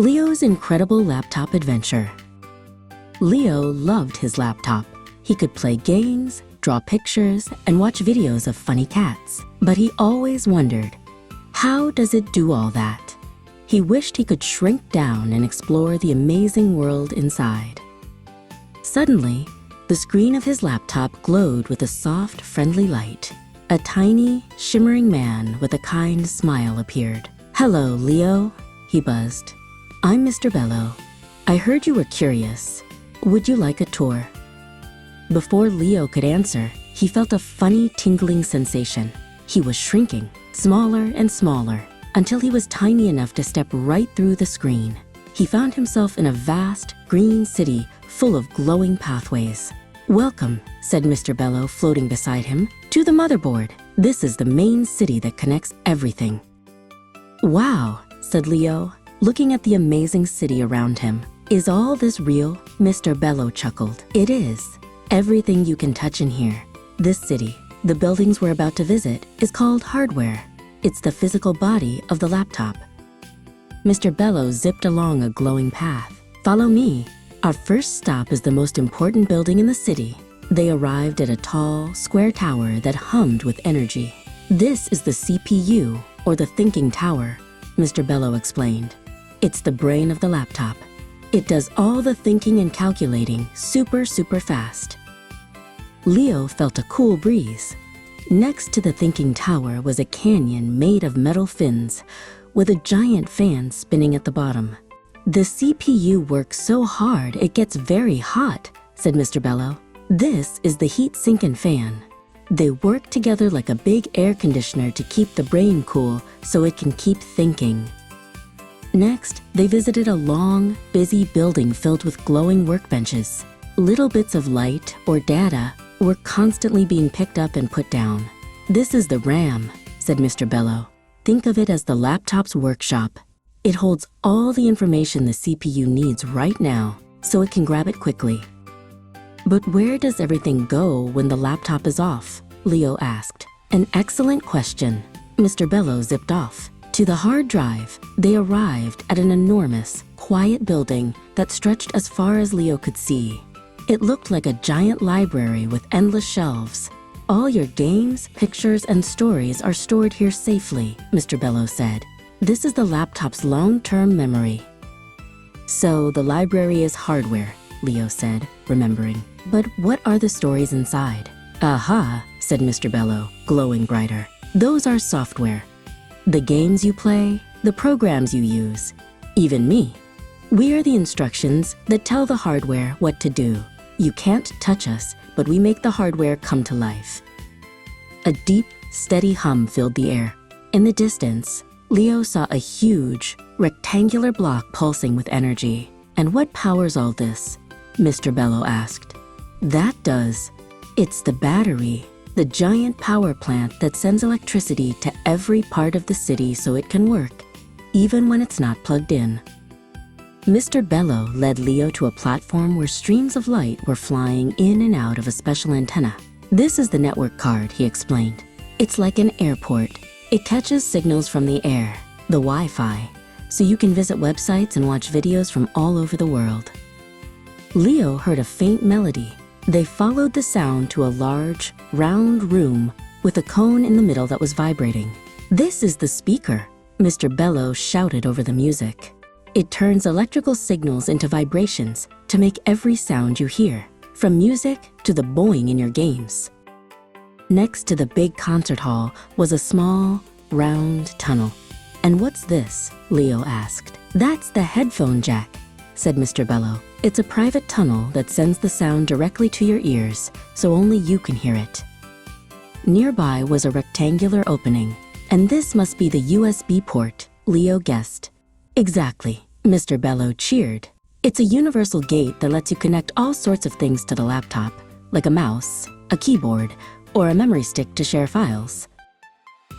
Leo's incredible laptop adventure. Leo loved his laptop. He could play games, draw pictures, and watch videos of funny cats. But he always wondered, how does it do all that? He wished he could shrink down and explore the amazing world inside. Suddenly, the screen of his laptop glowed with a soft, friendly light. A tiny, shimmering man with a kind smile appeared. "Hello, Leo," he buzzed. "I'm Mr. Bello. I heard you were curious. Would you like a tour?" Before Leo could answer, he felt a funny tingling sensation. He was shrinking, smaller and smaller, until he was tiny enough to step right through the screen. He found himself in a vast, green city full of glowing pathways. "Welcome," said Mr. Bello, floating beside him, "to the motherboard. This is the main city that connects everything." "Wow," said Leo, looking at the amazing city around him. "Is all this real?" Mr. Bello chuckled. "It is. Everything you can touch in here. This city, the buildings we're about to visit, is called hardware. It's the physical body of the laptop." Mr. Bello zipped along a glowing path. "Follow me. Our first stop is the most important building in the city." They arrived at a tall, square tower that hummed with energy. "This is the CPU, or the thinking tower," Mr. Bello explained. "It's the brain of the laptop. It does all the thinking and calculating super fast." Leo felt a cool breeze. Next to the thinking tower was a canyon made of metal fins, with a giant fan spinning at the bottom. "The CPU works so hard it gets very hot," said Mr. Bello. "This is the heat sink and fan. They work together like a big air conditioner to keep the brain cool so it can keep thinking." Next, they visited a long, busy building filled with glowing workbenches. Little bits of light or data were constantly being picked up and put down. "This is the RAM," said Mr. Bello. "Think of it as the laptop's workshop. It holds all the information the CPU needs right now, so it can grab it quickly." "But where does everything go when the laptop is off?" Leo asked. "An excellent question." Mr. Bello zipped off. To the hard drive, they arrived at an enormous, quiet building that stretched as far as Leo could see. It looked like a giant library with endless shelves. "All your games, pictures, and stories are stored here safely," Mr. Bello said. "This is the laptop's long-term memory." "So the library is hardware," Leo said, remembering. "But what are the stories inside?" "Aha," said Mr. Bello, glowing brighter. "Those are software. The games you play, the programs you use, even me. We are the instructions that tell the hardware what to do. You can't touch us, but we make the hardware come to life." A deep, steady hum filled the air. In the distance, Leo saw a huge, rectangular block pulsing with energy. "And what powers all this?" Mr. Bello asked. "That does. It's the battery, the giant power plant that sends electricity to every part of the city so it can work, even when it's not plugged in." Mr. Bello led Leo to a platform where streams of light were flying in and out of a special antenna. "This is the network card," he explained. "It's like an airport. It catches signals from the air, the Wi-Fi, so you can visit websites and watch videos from all over the world." Leo heard a faint melody. They followed the sound to a large, round room with a cone in the middle that was vibrating. "This is the speaker," Mr. Bello shouted over the music. "It turns electrical signals into vibrations to make every sound you hear, from music to the boing in your games." Next to the big concert hall was a small, round tunnel. "And what's this?" Leo asked. "That's the headphone jack," said Mr. Bello. "It's a private tunnel that sends the sound directly to your ears, so only you can hear it." Nearby was a rectangular opening, and this must be the USB port, Leo guessed. "Exactly," Mr. Bello cheered. "It's a universal gate that lets you connect all sorts of things to the laptop, like a mouse, a keyboard, or a memory stick to share files."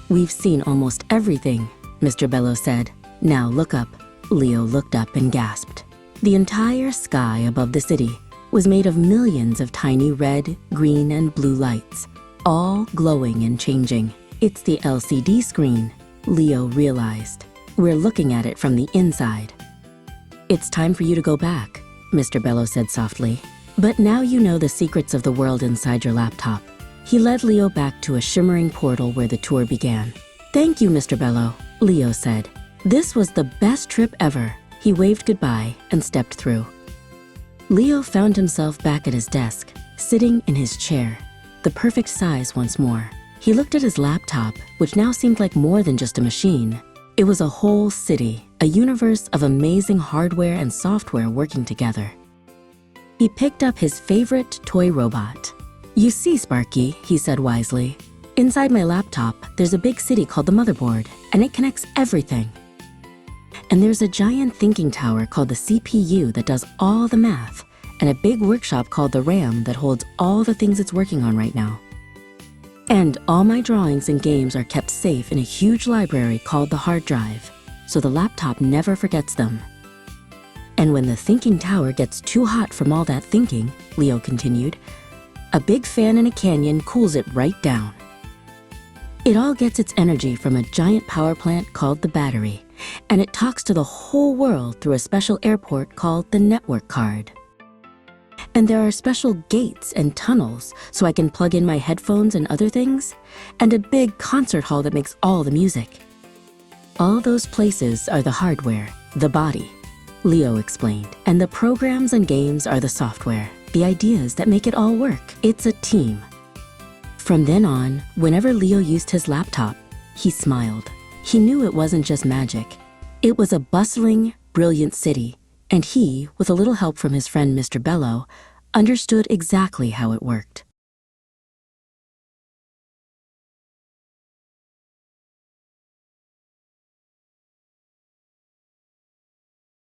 "We've seen almost everything," Mr. Bello said. "Now look up." Leo looked up and gasped. The entire sky above the city was made of millions of tiny red, green, and blue lights, all glowing and changing. "It's the LCD screen," Leo realized. "We're looking at it from the inside." "It's time for you to go back," Mr. Bello said softly. "But now you know the secrets of the world inside your laptop." He led Leo back to a shimmering portal where the tour began. "Thank you, Mr. Bello," Leo said. "This was the best trip ever." He waved goodbye and stepped through. Leo found himself back at his desk, sitting in his chair, the perfect size once more. He looked at his laptop, which now seemed like more than just a machine. It was a whole city, a universe of amazing hardware and software working together. He picked up his favorite toy robot. "You see, Sparky," he said wisely, "inside my laptop, there's a big city called the motherboard, and it connects everything. And there's a giant thinking tower called the CPU that does all the math, and a big workshop called the RAM that holds all the things it's working on right now. And all my drawings and games are kept safe in a huge library called the hard drive, so the laptop never forgets them. And when the thinking tower gets too hot from all that thinking," Leo continued, "a big fan in a canyon cools it right down. It all gets its energy from a giant power plant called the battery, and it talks to the whole world through a special airport called the network card. And there are special gates and tunnels so I can plug in my headphones and other things, and a big concert hall that makes all the music. All those places are the hardware, the body," Leo explained, "and the programs and games are the software, the ideas that make it all work. It's a team." From then on, whenever Leo used his laptop, he smiled. He knew it wasn't just magic. It was a bustling, brilliant city, and he, with a little help from his friend Mr. Bello, understood exactly how it worked.